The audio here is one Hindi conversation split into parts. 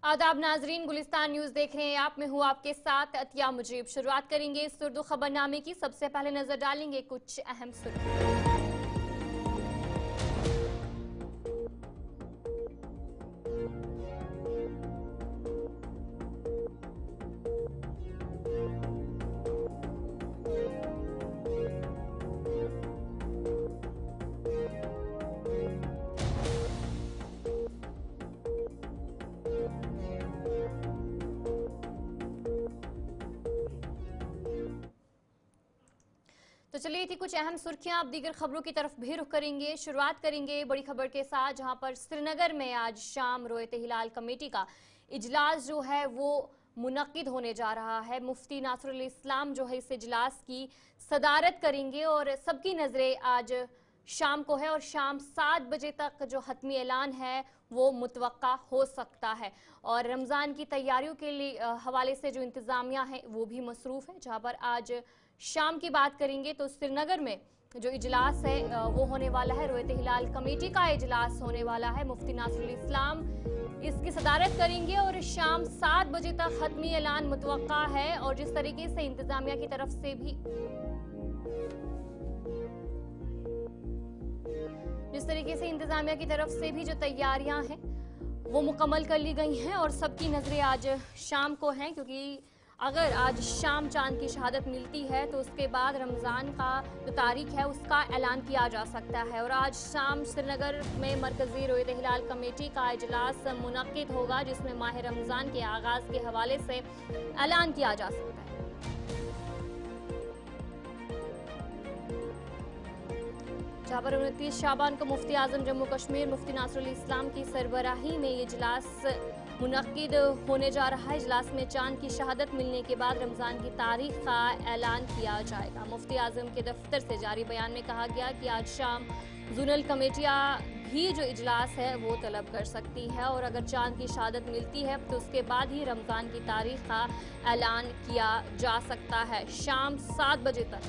आदाब नाजरीन, गुलिस्तान न्यूज देख रहे हैं आप। मैं हूँ आपके साथ अतिया मुजीब। शुरुआत करेंगे इस उर्दू खबरनामे की। सबसे पहले नजर डालेंगे कुछ अहम सुर्खियां। तो चलिए थी कुछ अहम सुर्खियां। अब दीगर खबरों की तरफ भी रुख करेंगे। शुरुआत करेंगे बड़ी खबर के साथ, जहां पर श्रीनगर में आज शाम रोयत हिलाल कमेटी का इजलास जो है वो मुनक्किद होने जा रहा है। मुफ्ती नासरुल इस्लाम जो है इस इजलास की सदारत करेंगे और सबकी नजरें आज शाम को है और शाम 7 बजे तक जो हतमी ऐलान है वो मुतवक्का हो सकता है। और रमज़ान की तैयारियों के लिए हवाले से जो इंतज़ामिया है वो भी मसरूफ़ है। जहाँ पर आज शाम की बात करेंगे तो श्रीनगर में जो इजलास है वो होने वाला है। रोयत हिलाल कमेटी का इजलास होने वाला है। मुफ्ती नासरुल इस्लाम इसकी सदारत करेंगे और शाम 7 बजे तक हतमी ऐलान मुतवक्का है। और जिस तरीके से इंतजामिया की तरफ से भी जो तैयारियां हैं वो मुकम्मल कर ली गई हैं और सबकी नजरें आज शाम को हैं, क्योंकि अगर आज शाम चांद की शहादत मिलती है तो उसके बाद रमज़ान का जो तारीख है उसका ऐलान किया जा सकता है। और आज शाम श्रीनगर में मरकज़ी रोयत हिलाल कमेटी का इजलास मुनक्किद होगा, जिसमें माह रमज़ान के आगाज़ के हवाले से ऐलान किया जा सकता है। जहाँ पर 29 शाबान को मुफ्ती आजम जम्मू कश्मीर मुफ्ती नासरुल इस्लाम की सरबराही में इजलास मुनक्किद होने जा रहा है। इजलास में चांद की शहादत मिलने के बाद रमज़ान की तारीख का ऐलान किया जाएगा। मुफ्ती आजम के दफ्तर से जारी बयान में कहा गया कि आज शाम जोनल कमेटियाँ भी जो इजलास है वो तलब कर सकती है और अगर चांद की शहादत मिलती है तो उसके बाद ही रमज़ान की तारीख का ऐलान किया जा सकता है। शाम 7 बजे तक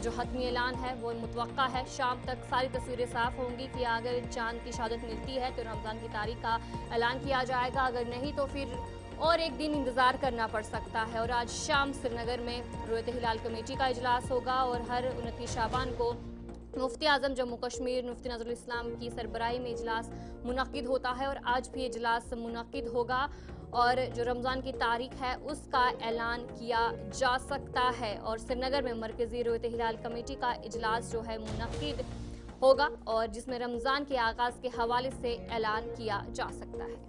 जो हतमी ऐलान है वो मुतवक्का है। शाम तक सारी तस्वीरें साफ होंगी कि अगर चांद की शहादत मिलती है तो रमज़ान की तारीख का ऐलान किया जाएगा, अगर नहीं तो फिर और एक दिन इंतज़ार करना पड़ सकता है। और आज शाम श्रीनगर में रोयत हिलाल कमेटी का इजलास होगा और हर 29 शाबान को मुफ्ती आजम जम्मू कश्मीर मुफ्ती नासरुल इस्लाम की सरबराही में इजलास मुनक्किद होता है और आज भी इजलास मुनक्किद होगा और जो रमज़ान की तारीख है उसका ऐलान किया जा सकता है। और श्रीनगर में मरकज़ी रोयत हिलाल कमेटी का इजलास जो है मुनक्किद होगा और जिसमें रमज़ान के आगाज़ के हवाले से ऐलान किया जा सकता है।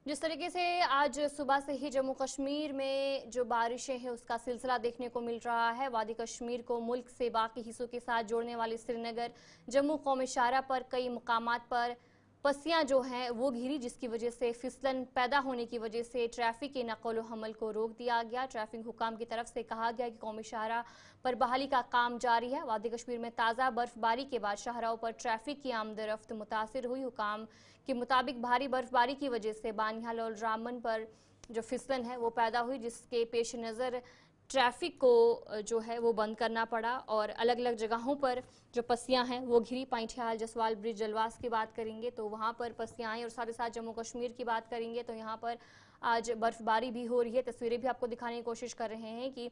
जिस तरीके से आज सुबह से ही जम्मू कश्मीर में जो बारिशें हैं उसका सिलसिला देखने को मिल रहा है। वादी कश्मीर को मुल्क से बाकी हिस्सों के साथ जोड़ने वाली श्रीनगर जम्मू कौमी शाहरा पर कई मुकामात पर पस्सियां जो हैं वो घिरी, जिसकी वजह से फिसलन पैदा होने की वजह से ट्रैफिक के नक़ल व हमल को रोक दिया गया। ट्रैफिक हुकाम की तरफ से कहा गया कि कौमी शाहरा पर बहाली का काम जारी है। वादी कश्मीर में ताज़ा बर्फबारी के बाद शाहराओं पर ट्रैफिक की आमदरफ्त मुतासिर हुई। हुकाम के मुताबिक भारी बर्फबारी की वजह से बानिहाल और रामबन पर जो फिसलन है वो पैदा हुई, जिसके पेश नज़र ट्रैफिक को जो है वो बंद करना पड़ा और अलग अलग जगहों पर जो पस्सियां हैं वो घिरी। पैंठियाल जसवाल ब्रिज जलवास की बात करेंगे तो वहाँ पर पस्सियां आई और साथ ही साथ जम्मू कश्मीर की बात करेंगे तो यहाँ पर आज बर्फबारी भी हो रही है। तस्वीरें भी आपको दिखाने की कोशिश कर रहे हैं कि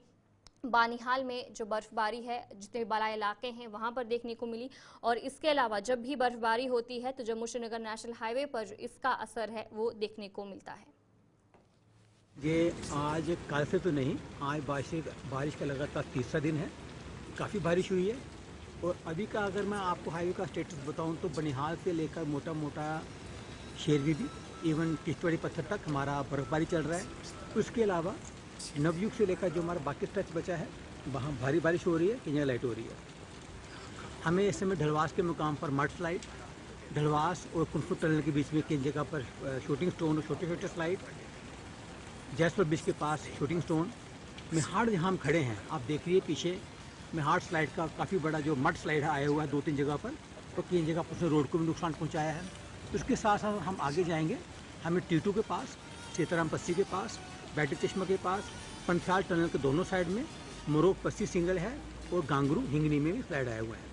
बानिहाल में जो बर्फबारी है जितने बाला इलाके हैं वहाँ पर देखने को मिली। और इसके अलावा जब भी बर्फबारी होती है तो जम्मू श्रीनगर नेशनल हाईवे पर जो इसका असर है वो देखने को मिलता है। ये आज कल से तो नहीं, आज बारिश का लगातार तीसरा दिन है। काफ़ी बारिश हुई है और अभी का अगर मैं आपको हाईवे का स्टेटस बताऊं तो बनिहाल से लेकर मोटा मोटा शेरगिरी इवन किश्तवाड़ी पत्थर तक हमारा बर्फबारी चल रहा है। उसके अलावा नवयुग से लेकर जो हमारा बाकी स्ट्रेच बचा है वहाँ भारी बारिश हो रही है, कहीं लाइट हो रही है। हमें इस समय ढलवास के मुकाम पर मड स्लाइड, ढलवास और कुनफुट टनल के बीच में कई जगह पर शूटिंग स्टोन और छोटे छोटे स्लाइड, जैसपुर बीच के पास शूटिंग स्टोन, मेहाड़ जहाँ हम खड़े हैं आप देख रही है पीछे मेहाड़ स्लाइड का काफ़ी बड़ा जो मड स्लाइड आया हुआ है 2-3 जगह पर, तो कई जगह पर उसने रोड को भी नुकसान पहुँचाया है। उसके साथ साथ हम आगे जाएंगे, हमें टीटू के पास, सीताराम पस्सी के पास, बैटरी चश्मा के पास, पंथाल टनल के दोनों साइड में मोरोग पस्सी सिंगल है और गांगरू हिंगनी में भी फ्लड आया हुआ है।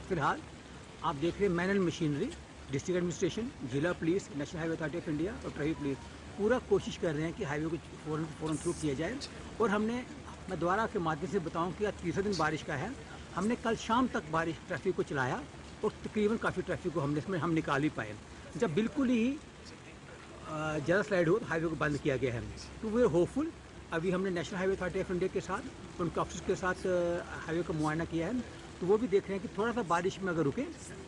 फिलहाल आप देख रहे हैं man and machinery, district administration, जिला police, national highway authority of India और ट्रैफिक पुलिस पूरा कोशिश कर रहे हैं कि हाईवे को फ़ौरन थ्रू किया जाए। और मैं दोबारा के माध्यम से बताऊं कि आज तीसरा दिन बारिश का है। हमने कल शाम तक बारिश ट्रैफिक को चलाया और तकरीबन काफ़ी ट्रैफिक को हम निकाल भी पाए। जब बिल्कुल ही ज़्यादा स्लाइड हो तो हाईवे को बंद किया गया है। तो वे होपफुल, अभी हमने national highway authority of India के साथ उनके ऑफिसर्स के साथ हाईवे का मुआयना किया है, तो वो भी देख रहे हैं कि थोड़ा सा बारिश में अगर रुके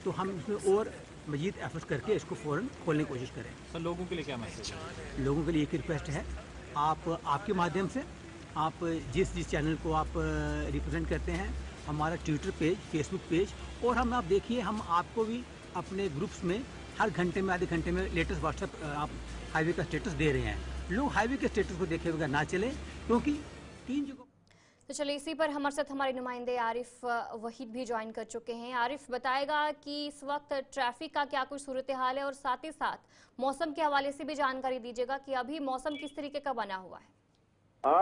तो हम इसमें और मजीद एफर्ट्स करके इसको फ़ौरन खोलने की कोशिश करें। सर, लोगों के लिए क्या मैसेज है? लोगों के लिए एक रिक्वेस्ट है, आपके माध्यम से आप जिस चैनल को आप रिप्रेजेंट करते हैं, हमारा ट्विटर पेज, फेसबुक पेज, और आप देखिए हम आपको भी अपने ग्रुप्स में हर घंटे में आधे घंटे में लेटेस्ट व्हाट्सएप आप हाईवे का स्टेटस दे रहे हैं। लोग हाईवे के स्टेटस को देखे बगैर ना चले, क्योंकि 3 जगह। तो चलिए, इसी पर हमारे साथ हमारे नुमाइंदे आरिफ वहीद भी ज्वाइन कर चुके हैं। आरिफ, बताएगा कि इस वक्त ट्रैफिक का क्या कुछ सूरत हाल है और साथ ही साथ मौसम के हवाले से भी जानकारी दीजिएगा कि अभी मौसम किस तरीके का बना हुआ है।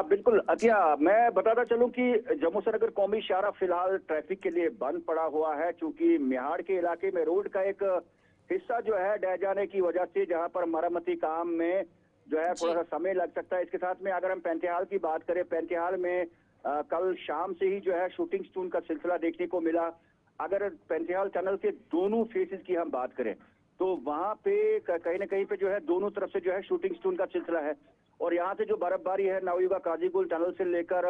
बिल्कुल अतिया, मैं बताता चलूं कि जम्मू श्रीनगर कौमी शाहरा फिलहाल ट्रैफिक के लिए बंद पड़ा हुआ है, क्योंकि मिहाड़ के इलाके में रोड का एक हिस्सा जो है ढह जाने की वजह से, जहां पर मरम्मती काम में जो है थोड़ा सा समय लग सकता है। इसके साथ में अगर हम पैंतीहाल की बात करें, पैंतीहाल में कल शाम से ही जो है शूटिंग स्टोन का सिलसिला देखने को मिला। अगर पैंतीहाल टनल के दोनों फेसेस की हम बात करें तो वहां पे कहीं ना कहीं पे जो है दोनों तरफ से जो है शूटिंग स्टोन का सिलसिला है। और यहाँ से जो बर्फबारी है नवयुगा काजीगुल टनल से लेकर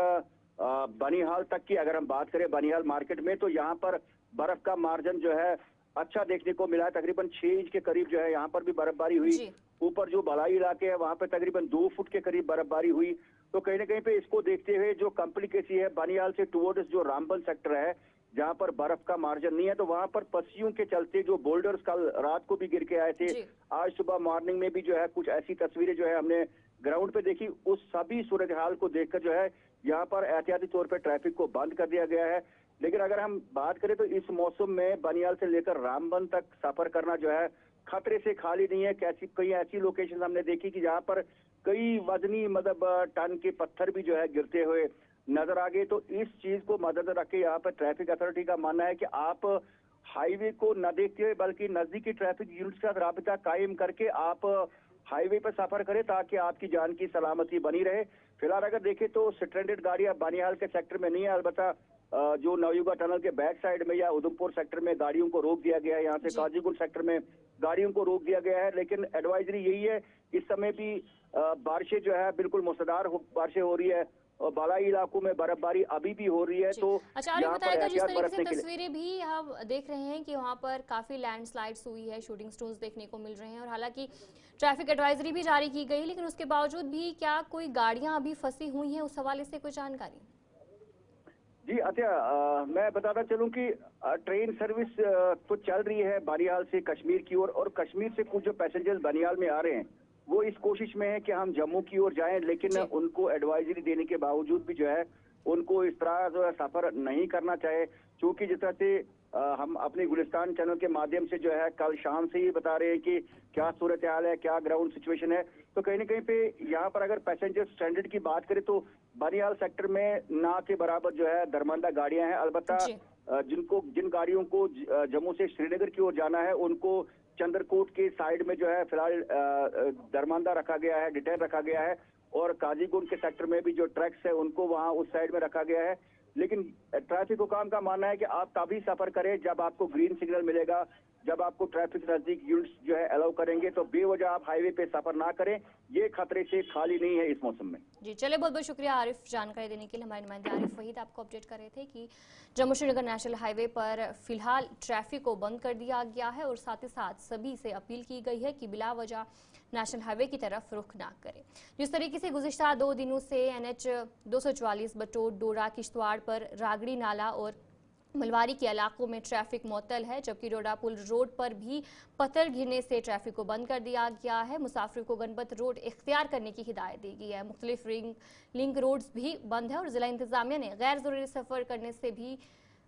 बनिहाल तक की अगर हम बात करें, बनिहाल मार्केट में, तो यहाँ पर बर्फ का मार्जिन जो है अच्छा देखने को मिला है। तकरीबन 6 इंच के करीब जो है यहाँ पर भी बर्फबारी हुई। ऊपर जो बलाई इलाके है वहां पर तकरीबन 2 फुट के करीब बर्फबारी हुई। तो कहीं ना कहीं पे इसको देखते हुए जो कॉम्प्लिकेसी है बनिहाल से टुवर्ड्स जो रामबन सेक्टर है, जहां पर बर्फ का मार्जिन नहीं है, तो वहां पर पस्सियों के चलते जो बोल्डर्स कल रात को भी गिर के आए थे, आज सुबह मॉर्निंग में भी जो है कुछ ऐसी तस्वीरें जो है हमने ग्राउंड पे देखी। उस सभी सूरत हाल को देखकर जो है यहाँ पर एहतियाती तौर पर ट्रैफिक को बंद कर दिया गया है। लेकिन अगर हम बात करें तो इस मौसम में बनिहाल से लेकर रामबन तक सफर करना जो है खतरे से खाली नहीं है। कई ऐसी लोकेशन हमने देखी कि जहाँ पर कई वजनी मतलब टन के पत्थर भी जो है गिरते हुए नजर आ गए। तो इस चीज को मद्देनजर रख के यहाँ पर ट्रैफिक अथॉरिटी का मानना है कि आप हाईवे को न देखते हुए बल्कि नजदीकी ट्रैफिक यूनिट के साथ राबता कायम करके आप हाईवे पर सफर करें ताकि आपकी जान की सलामती बनी रहे। फिलहाल अगर देखें तो स्ट्रैंडेड गाड़ियां बनिहाल के सेक्टर में नहीं है, अलबत्ता जो नवयुगा टनल के बैक साइड में या उधमपुर सेक्टर में गाड़ियों को रोक दिया गया है। यहाँ से काजीगुल सेक्टर में गाड़ियों को रोक दिया गया है। लेकिन एडवाइजरी यही है, इस समय भी बारिशें जो है बिल्कुल मूसलाधार बारिशें हो रही है और बालाई इलाकों में बर्फबारी अभी भी हो रही है। तो अच्छा, आप बताएगा जिस तरीके से तस्वीरें भी हम देख रहे हैं कि वहाँ पर काफी लैंडस्लाइड्स हुई है, शूटिंग स्टोन्स देखने को मिल रहे हैं और हालांकि ट्रैफिक एडवाइजरी भी जारी की गई, लेकिन उसके बावजूद भी क्या कोई गाड़ियां अभी फंसी हुई हैं, उस हवाले से कोई जानकारी? जी अच्छा, मैं बताता चलूं कि ट्रेन सर्विस तो चल रही है बनिहाल से कश्मीर की ओर, और कश्मीर से कुछ जो पैसेंजर्स बनिहाल में आ रहे हैं वो इस कोशिश में है कि हम जम्मू की ओर जाएं, लेकिन उनको एडवाइजरी देने के बावजूद भी जो है उनको इस तरह जो है सफर नहीं करना चाहे। क्योंकि जिस तरह से हम अपने गुलिस्तान चैनल के माध्यम से जो है कल शाम से ही बता रहे हैं कि क्या सूरत हाल है, क्या ग्राउंड सिचुएशन है। तो कहीं ना कहीं पे यहाँ पर अगर पैसेंजर स्टैंडर्ड की बात करें तो बनिहाल सेक्टर में ना के बराबर जो है दरमंदा गाड़ियां हैं। अलबत्ता जिन गाड़ियों को जम्मू से श्रीनगर की ओर जाना है उनको चंद्रकोट के साइड में जो है फिलहाल दरमंदा रखा गया है, डिटेन रखा गया है, और काजीगुंड के सेक्टर में भी जो ट्रैक्स है उनको वहां उस साइड में रखा गया है। लेकिन ट्रैफिक हुकाम का मानना है कि आप तभी सफर करें जब आपको ग्रीन सिग्नल मिलेगा, जब आपको ट्रैफिक नजदीक यूनिट्स जो है अलाउ करेंगे। तो बेवजह आप हाईवे पे सफर ना करें, ये खतरे से खाली नहीं है इस मौसम में। जी चलिए, बहुत बहुत शुक्रिया आरिफ जानकारी देने के लिए। हमारे नुमाइंदे आरिफ वहीद आपको अपडेट कर रहे थे कि जम्मू श्रीनगर नेशनल हाईवे पर फिलहाल ट्रैफिक को बंद कर दिया गया है और साथ ही साथ सभी से अपील की गई है कि बिला वजह नेशनल हाईवे की तरफ रुख ना करें। जिस तरीके से गुज़िश्ता 2 दिनों से NH 244 बटोट डोडा किश्तवाड़ पर रागड़ी नाला और मलवारी के इलाकों में ट्रैफिक मुअत्तल है, जबकि डोडा पुल रोड पर भी पत्थर गिरने से ट्रैफिक को बंद कर दिया गया है। मुसाफिर को गनबत रोड इख्तियार करने की हिदायत दी गई है। मुख्तलिफ लिंक रोड्स भी बंद है और जिला इंतजामिया ने गैर ज़रूरी सफ़र करने से भी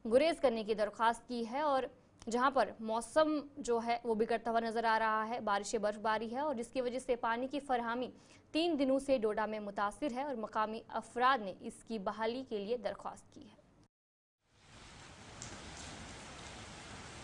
गुरेज करने की दरख्वास्त की है और जहां पर मौसम जो है वो बिगड़ता हुआ नजर आ रहा है। बारिश बर्फबारी है और जिसकी वजह से पानी की फरहमी 3 दिनों से डोडा में मुतासिर है और मकामी अफराद ने इसकी बहाली के लिए दरख्वास्त की है।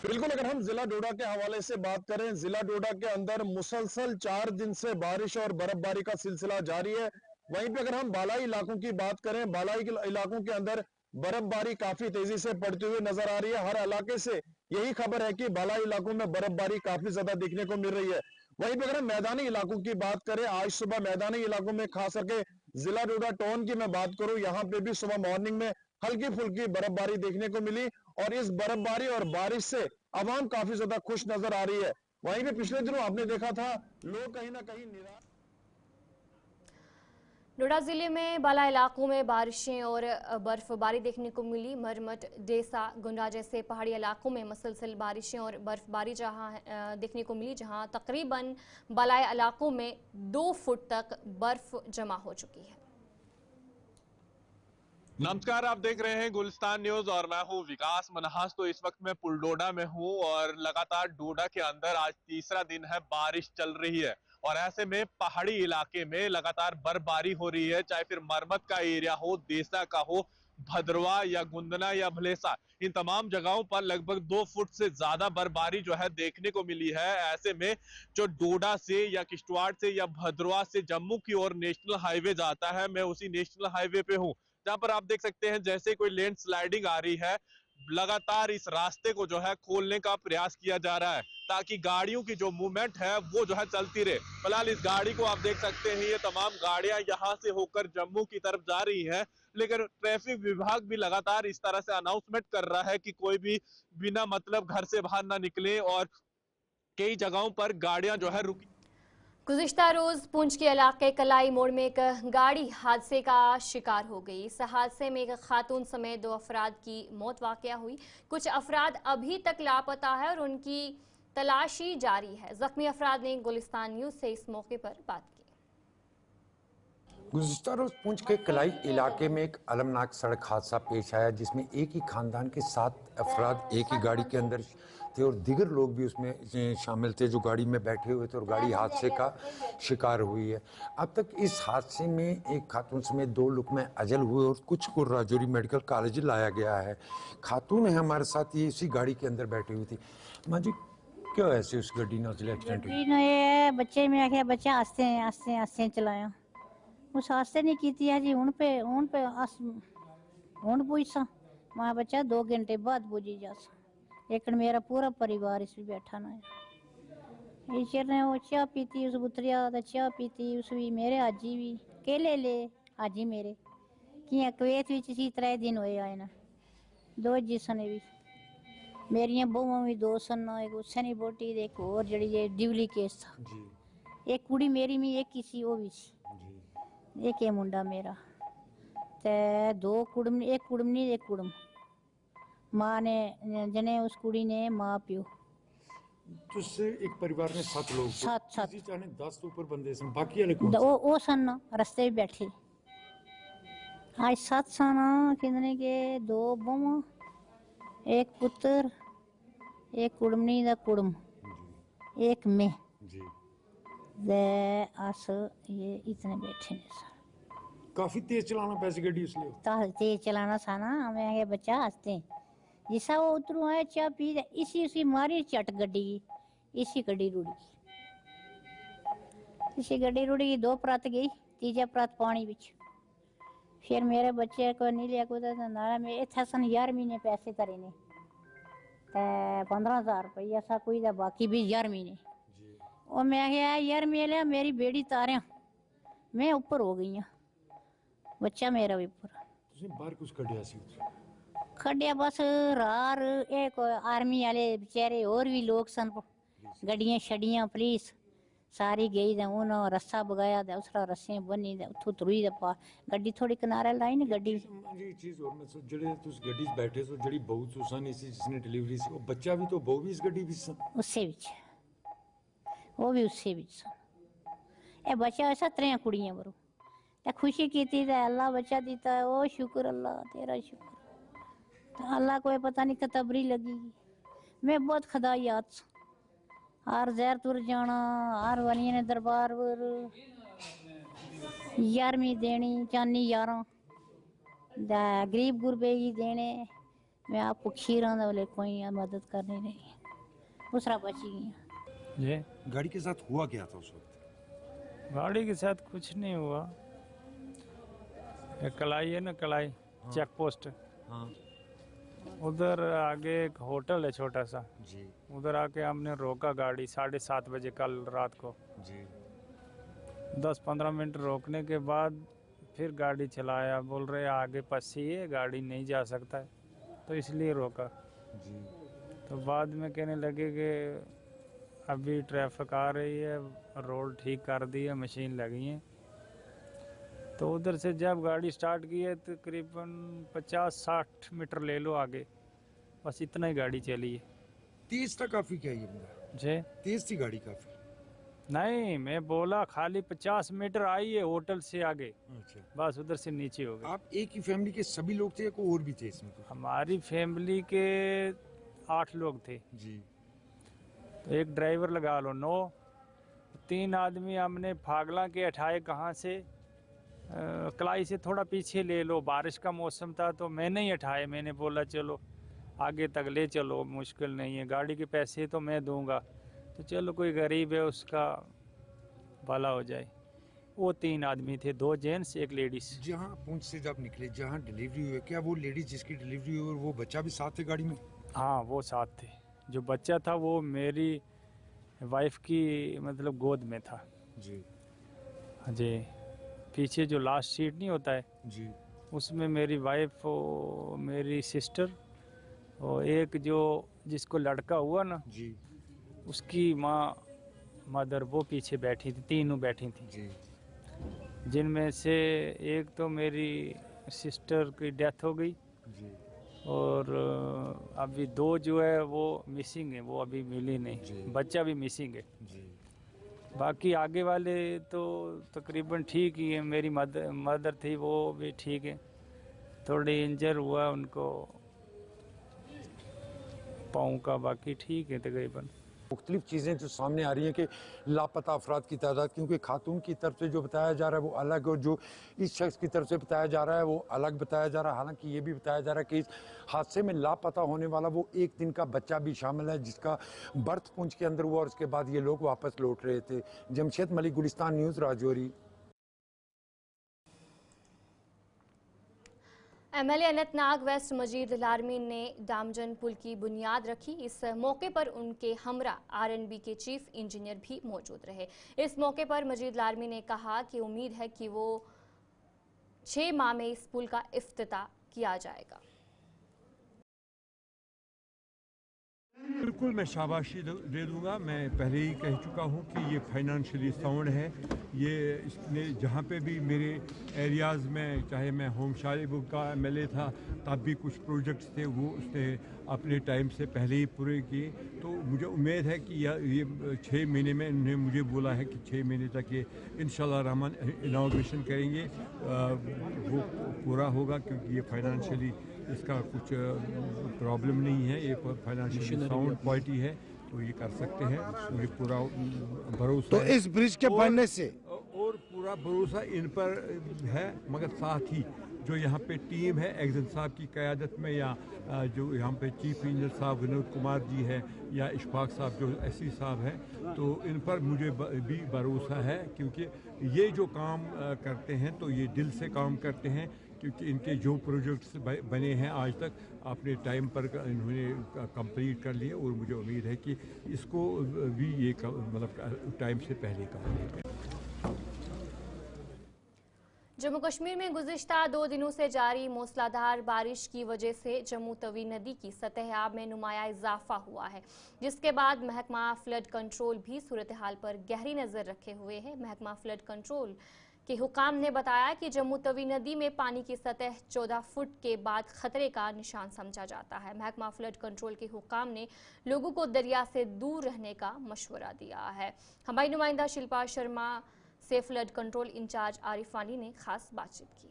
बिल्कुल, अगर हम जिला डोडा के हवाले से बात करें, जिला डोडा के अंदर मुसलसल 4 दिन से बारिश और बर्फबारी का सिलसिला जारी है। वहीं पे अगर हम बालाई इलाकों की बात करें, बालाई इलाकों के अंदर बर्फबारी काफी तेजी से पड़ती हुई नजर आ रही है। हर इलाके से यही खबर है कि बालाई इलाकों में बर्फबारी काफी ज्यादा देखने को मिल रही है। वहीं पे अगर हम मैदानी इलाकों की बात करें, आज सुबह मैदानी इलाकों में खास करके जिला डोडा टाउन की मैं बात करूं, यहाँ पे भी सुबह मॉर्निंग में हल्की फुल्की बर्फबारी देखने को मिली और इस बर्फबारी और बारिश से आवाम काफी ज्यादा खुश नजर आ रही है। वहीं पे पिछले दिनों आपने देखा था लोग कहीं ना कहीं निराश। डोडा जिले में बाला इलाकों में बारिशें और बर्फबारी देखने को मिली। मरमट, डेसा, गुंडा जैसे पहाड़ी इलाकों में मुसलसल बारिशें और बर्फबारी देखने को मिली, जहां तकरीबन बालाई इलाकों में 2 फुट तक बर्फ जमा हो चुकी है। नमस्कार, आप देख रहे हैं गुलिस्तान न्यूज और मैं हूं विकास मनहास। तो इस वक्त मैं पुलडोडा में हूं और लगातार डोडा के अंदर आज तीसरा दिन है बारिश चल रही है और ऐसे में पहाड़ी इलाके में लगातार बर्फबारी हो रही है, चाहे फिर मरमत का एरिया हो, देसा का हो, भद्रवा या गुंदना या भलेसा, इन तमाम जगहों पर लगभग 2 फुट से ज्यादा बर्फबारी जो है देखने को मिली है। ऐसे में जो डोडा से या किश्तवाड़ से या भद्रवा से जम्मू की ओर नेशनल हाईवे जाता है, मैं उसी नेशनल हाईवे पे हूँ, जहां पर आप देख सकते हैं जैसे कोई लैंड स्लाइडिंग आ रही है। लगातार इस रास्ते को जो है खोलने का प्रयास किया जा रहा है ताकि गाड़ियों की जो मूवमेंट है वो जो है चलती रहे। फिलहाल इस गाड़ी को आप देख सकते हैं, ये तमाम गाड़ियां यहां से होकर जम्मू की तरफ जा रही हैं, लेकिन ट्रैफिक विभाग भी लगातार इस तरह से अनाउंसमेंट कर रहा है कि कोई भी बिना मतलब घर से बाहर ना निकले और कई जगहों पर गाड़ियां जो है रुकी। गुज़िश्ता रोज पुंछ के इलाके कलाई मोड़ में एक गाड़ी हादसे का शिकार हो गई। इस हादसे में एक खातून समेत 2 अफराद की मौत वाक़या हुई। कुछ अफराद अभी तक लापता है और उनकी तलाशी जारी है। जख्मी अफराद ने गुलिस्तान न्यूज से इस मौके पर बात की। गुज़िश्ता रोज पुंछ के कलाई इलाके में एक अलमनाक सड़क हादसा पेश आया, जिसमें एक ही खानदान के 7 अफराद एक ही गाड़ी के अंदर थे और दीगर लोग भी उसमें शामिल थे जो गाड़ी में बैठे हुए थे और गाड़ी हादसे का शिकार हुई है। अब तक इस हादसे में एक खातून समेत 2 लुकमे अजल हुए और कुछ को राजौरी मेडिकल कॉलेज लाया गया है। खातून है हमारे साथ, ये इसी गाड़ी के अंदर बैठी हुई थी। माँ जी, क्या ऐसे उस गड्डी ने एक्सीडेंट हुई? बच्चे में आखिया बच्चा आस्ते चलाया, उस आस्ते नहीं की है हूँ पे हूँ पूछसा माँ बच्चा 2 घंटे बाद पूजी जासा। एक मेरा पूरा परिवार इसमें बैठा ना है। ईश्वर ने वो चाह पीती, उस बुतरिया तो चाह पीती, उस भी मेरे आजी भी केले ले आजी मेरे कि कुवैत विच इसी तरह दिन होए आए ना 2 जिसने भी मेरिया बहुआं भी 2 सन, एक उसने बोटी एक और जड़ी ये डिवली केस था जी। एक कुड़ी मेरी में एक किसी वो भी जी। एक ये मुंडा मेरा ते 2 कुड़म, एक कुड़मनी एक कुड़म। माँ ने जने उस कुड़ी ने माँ प्यो जिससे एक परिवार में 7 लोग 7 चाहे 10 तो ऊपर बंदे सन, बाकी वाले कौन? वो सन रास्ते में बैठे आज 7 सन कितने के 2 बम, एक पुत्र, एक कुड़मनी दा कुड़म, एक मैं जी। ये इतने बैठे ने सर। काफी तेज चलाना पैसे गड्डी इसलिए तेज चलाना था ना। हमें बच्चा हंसते जिसा वो उतरू आए चाह पी इसी मारी चट गड्डी की, इसी गड्डी रुड़ी, इसी गड्डी रुड़ी की। 2 प्रात गई, 3जा प्रात पानी बिच। फिर मेरे बच्चे को नहीं लिया कुछ नाला में इतना सन 11 महीने पैसे करे ने 15,000 रुपया सा कोई दा, बाकी भी 11 महीने। और मैं क्या यार मेरे मेरी बेड़ी तारिया मैं ऊपर हो गई, बच्चा मेरा भी ऊपर। बाहर कुछ कढ़िया सी खड्डिया बस रार एक आर्मी वाले बेचारे और भी लोग सन, गड्डियां छड़ियां पुलिस सारी गई दे उन्होंने रस्सा बगाया दे उसरा रस्सियां बनी दे उथों तुरी दे पा गड्डी थोड़ी किनारे लाई ने गड्डी। ये चीज और मैं सो जड़े तुस गड्डी च बैठे सो जड़ी बहू सुसन इसी जिसने डिलीवरी सी, वो बच्चा भी तो बहू भी इस गड्डी विच उससे विच वो भी उससे विच ए बच्चा ऐसा 3 कुड़ियां बरो ते खुशी कीती ते अल्लाह बच्चा दीता, ओ शुक्र अल्लाह तेरा शुक्र। तो अल्लाह को पता नहीं कतबरी लगी मैं बहुत खदायात आर जैर तुर जाना आर वालिया ने दरबार वर 11वीं देनी चानी 11 गरीब गुरबे की देने मैं आपको खीरा वाले कोई मदद करनी नहीं दूसरा बची गई। ये गाड़ी के साथ हुआ क्या था उस वक्त? गाड़ी के साथ कुछ नहीं हुआ। ये कलाई है ना, कलाई चेक पोस्ट, हाँ उधर आगे एक होटल है छोटा सा जी उधर आके हमने रोका गाड़ी 7:30 बजे कल रात को। जी 10-15 मिनट रोकने के बाद फिर गाड़ी चलाया, बोल रहे आगे पसी है गाड़ी नहीं जा सकता है, तो इसलिए रोका। जी तो बाद में कहने लगे कि अभी ट्रैफिक आ रही है, रोड ठीक कर दी है, मशीन लगी है। तो उधर से जब गाड़ी स्टार्ट की है तकरीबन 50-60 मीटर ले लो आगे, बस इतना ही गाड़ी चली है। तेज था काफी क्या ये बंदा? जी तेज थी गाड़ी काफी? नहीं, मैं बोला खाली 50 मीटर आई है होटल से आगे, अच्छा, बस उधर से नीचे हो गई। आप एक ही फैमिली के सभी लोग थे या कोई और भी थे इसमें? हमारी फैमिली के 8 लोग थे, जी तो एक ड्राइवर लगा लो 9, 3 आदमी हमने फागला के उठाए कहाँ से, कलाई से थोड़ा पीछे ले लो, बारिश का मौसम था तो मैंने ही उठाए। मैंने बोला चलो आगे तक ले चलो, मुश्किल नहीं है, गाड़ी के पैसे तो मैं दूंगा, तो चलो कोई गरीब है उसका भला हो जाए। वो 3 आदमी थे, 2 जेंट्स 1 लेडीज। जहाँ पुंछ से जब निकले, जहाँ डिलीवरी हुई, क्या वो लेडीज जिसकी डिलीवरी हुई वो बच्चा भी साथ थे गाड़ी में? हाँ वो साथ थे, जो बच्चा था वो मेरी वाइफ की मतलब गोद में था। जी जी, पीछे जो लास्ट सीट नहीं होता है जी उसमें मेरी वाइफ और मेरी सिस्टर और एक जो जिसको लड़का हुआ ना जी उसकी माँ मदर वो पीछे बैठी थी, तीनों बैठी थी, जी जिनमें से एक तो मेरी सिस्टर की डेथ हो गई जी और अभी 2 जो है वो मिसिंग है, वो अभी मिली जी। नहीं, बच्चा भी मिसिंग है। जी बाकी आगे वाले तो तकरीबन ठीक ही है। मेरी मदर थी वो भी ठीक है, थोड़ी इंजर हुआ उनको पाँव का, बाकी ठीक है तकरीबन। मुख्तलिफ चीज़ें जो सामने आ रही हैं कि लापता अफराद की तादाद, क्योंकि खातून की तरफ से जो बताया जा रहा है वो अलग और जो इस शख्स की तरफ से बताया जा रहा है वो अलग बताया जा रहा है। हालांकि ये भी बताया जा रहा है कि इस हादसे में लापता होने वाला वो 1 दिन का बच्चा भी शामिल है जिसका बर्थ पुंछ के अंदर हुआ और उसके बाद ये लोग वापस लौट रहे थे। Jamshed Malik, Gulistan news, Rajouri. MLA Anantnag west Majeed Larmi ने दामजन पुल की बुनियाद रखी। इस मौके पर उनके हमरा आरएनबी के चीफ इंजीनियर भी मौजूद रहे। इस मौके पर मजीद लारमीन ने कहा कि उम्मीद है कि वो 6 माह में इस पुल का इफ्तिताह किया जाएगा। बिल्कुल मैं शाबाशी दे दूंगा। मैं पहले ही कह चुका हूं कि ये फाइनेंशियली साउंड है। ये इसने जहां पे भी मेरे एरियाज़ में, चाहे मैं होम शालिबुग का एमएलए था तब भी कुछ प्रोजेक्ट्स थे वो उसने अपने टाइम से पहले ही पूरे किए। तो मुझे उम्मीद है कि ये 6 महीने में उन्होंने मुझे बोला है कि 6 महीने तक ये इंशाल्लाह रहमान इनॉग्रेशन करेंगे, वो पूरा होगा, क्योंकि ये फाइनेंशियली इसका कुछ प्रॉब्लम नहीं है, ये फाइनेंशियली साउंड क्वालिटी है, तो ये कर सकते हैं, मुझे पूरा भरोसा तो है। इस ब्रिज के बनने से और पूरा भरोसा इन पर है, मगर साथ ही जो यहाँ पे टीम है एग्जन साहब की क़यादत में, या जो यहाँ पे चीफ इंजीनियर साहब विनोद कुमार जी है या इशफाक साहब जो एससी साहब हैं, तो इन पर मुझे भी भरोसा है, क्योंकि ये जो काम करते हैं तो ये दिल से काम करते हैं, क्योंकि इनके जो प्रोजेक्ट्स बने हैं आज तक अपने टाइम पर इन्होंने कंप्लीट कर लिए, और मुझे उम्मीद है कि इसको भी ये मतलब टाइम से पहले कर। जम्मू कश्मीर में गुज़िश्ता 2 दिनों से जारी मूसलाधार बारिश की वजह से जम्मू तवी नदी की सतह आब में नुमाया इजाफा हुआ है, जिसके बाद महकमा फ्लड कंट्रोल भी सूरत हाल पर गहरी नज़र रखे हुए है। महकमा फ्लड कंट्रोल के हुकाम ने बताया कि जम्मू तवी नदी में पानी की सतह 14 फुट के बाद खतरे का निशान समझा जाता है। महकमा फ्लड कंट्रोल के हुकाम ने लोगों को दरिया से दूर रहने का मशवरा दिया है। हमारी नुमाइंदा शिल्पा शर्मा से फ्लड कंट्रोल इंचार्ज आरिफ वानी ने खास बातचीत की।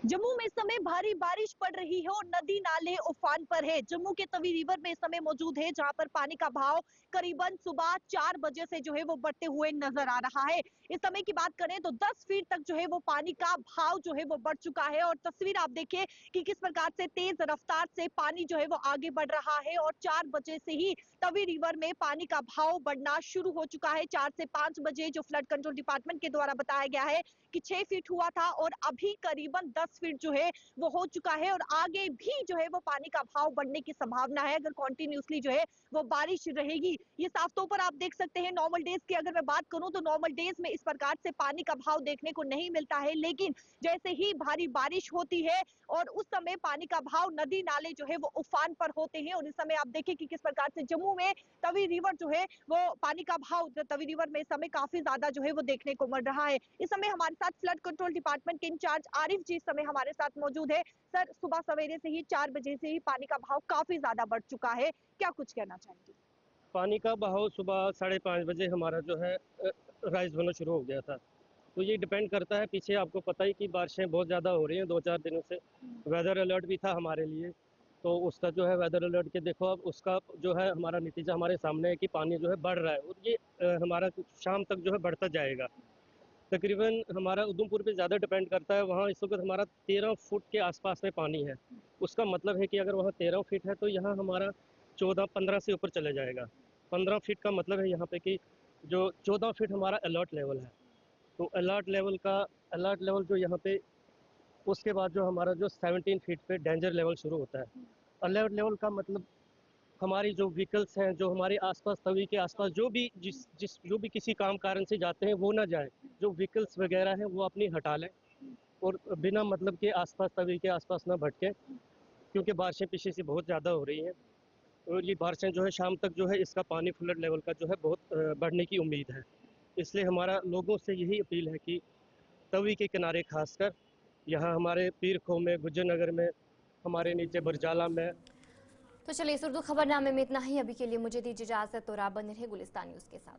जम्मू में इस समय भारी बारिश पड़ रही है और नदी नाले उफान पर है। जम्मू के तवी रिवर में इस समय मौजूद है, जहां पर पानी का बहाव करीबन सुबह 4 बजे से जो है वो बढ़ते हुए नजर आ रहा है। इस समय की बात करें तो 10 फीट तक जो है वो पानी का बहाव जो है वो बढ़ चुका है और तस्वीर आप देखिए कि किस प्रकार से तेज रफ्तार से पानी जो है वो आगे बढ़ रहा है और 4 बजे से ही तवी रिवर में पानी का बहाव बढ़ना शुरू हो चुका है। 4 से 5 बजे जो फ्लड कंट्रोल डिपार्टमेंट के द्वारा बताया गया है कि 6 फीट हुआ था और अभी करीबन 10 फीट जो है वो हो चुका है और आगे भी जो है वो पानी का बहाव बढ़ने की संभावना है अगर कॉन्टिन्यूसली जो है वो बारिश रहेगी। ये साफ तौर पर आप देख सकते हैं नॉर्मल डेज की अगर मैं बात करूं तो नॉर्मल डेज में इस प्रकार से पानी का बहाव देखने को नहीं मिलता है, लेकिन जैसे ही भारी बारिश होती है और उस समय पानी का बहाव नदी नाले जो है वो उफान पर होते हैं और इस समय आप देखिए कि किस प्रकार से जम्मू में तवी रिवर जो है वो पानी का बहाव तवी रिवर में इस समय काफी ज्यादा जो है वो देखने को मिल रहा है। इस समय हमारे साथ फ्लड कंट्रोल डिपार्टमेंट के इंचार्ज आरिफ जी इस समय हमारे साथ मौजूद है। सर, सुबह सवेरे से ही 4 बजे से ही पानी का बहाव काफी ज्यादा बढ़ चुका है, क्या कुछ कहना चाहेंगे? पानी का बहाव सुबह 5:30 बजे हमारा जो है राइज होना शुरू हो गया था। तो ये डिपेंड करता है, पीछे आपको पता ही कि बारिशें बहुत ज़्यादा हो रही हैं 2-4 दिनों से। वेदर अलर्ट भी था हमारे लिए, तो उसका जो है वेदर अलर्ट के देखो अब उसका जो है हमारा नतीजा हमारे सामने है कि पानी जो है बढ़ रहा है और ये हमारा शाम तक जो है बढ़ता जाएगा। तकरीबन हमारा उधमपुर पे ज़्यादा डिपेंड करता है, वहाँ इस वक्त हमारा 13 फुट के आसपास में पानी है। उसका मतलब है कि अगर वहाँ 13 फीट है तो यहाँ हमारा 14-15 से ऊपर चले जाएगा। 15 फीट का मतलब है यहाँ पे कि जो 14 फीट हमारा अलर्ट लेवल है। तो अलर्ट लेवल जो यहाँ पे उसके बाद जो हमारा जो 17 फीट पे डेंजर लेवल शुरू होता है। अलर्ट लेवल का मतलब हमारी जो व्हीकल्स हैं जो हमारे आसपास तवी के आसपास जो भी किसी काम कारण से जाते हैं वो ना जाएं। जो व्हीकल्स वगैरह हैं वो अपनी हटा लें और बिना मतलब के आसपास तवी के आसपास ना भटकें, क्योंकि बारिशें पीछे से बहुत ज़्यादा हो रही हैं और ये बारिशें जो है शाम तक जो है इसका पानी फ्लड लेवल का जो है बहुत बढ़ने की उम्मीद है। इसलिए हमारा लोगों से यही अपील है कि तवी के किनारे खासकर यहाँ हमारे पीर खो में, गुज्जर नगर में, हमारे नीचे बरजाला में। तो चलिए इस उर्दू खबरनामे में इतना ही। अभी के लिए मुझे दीजिए इजाजत और आप बने रहे गुलिस्तान न्यूज के साथ।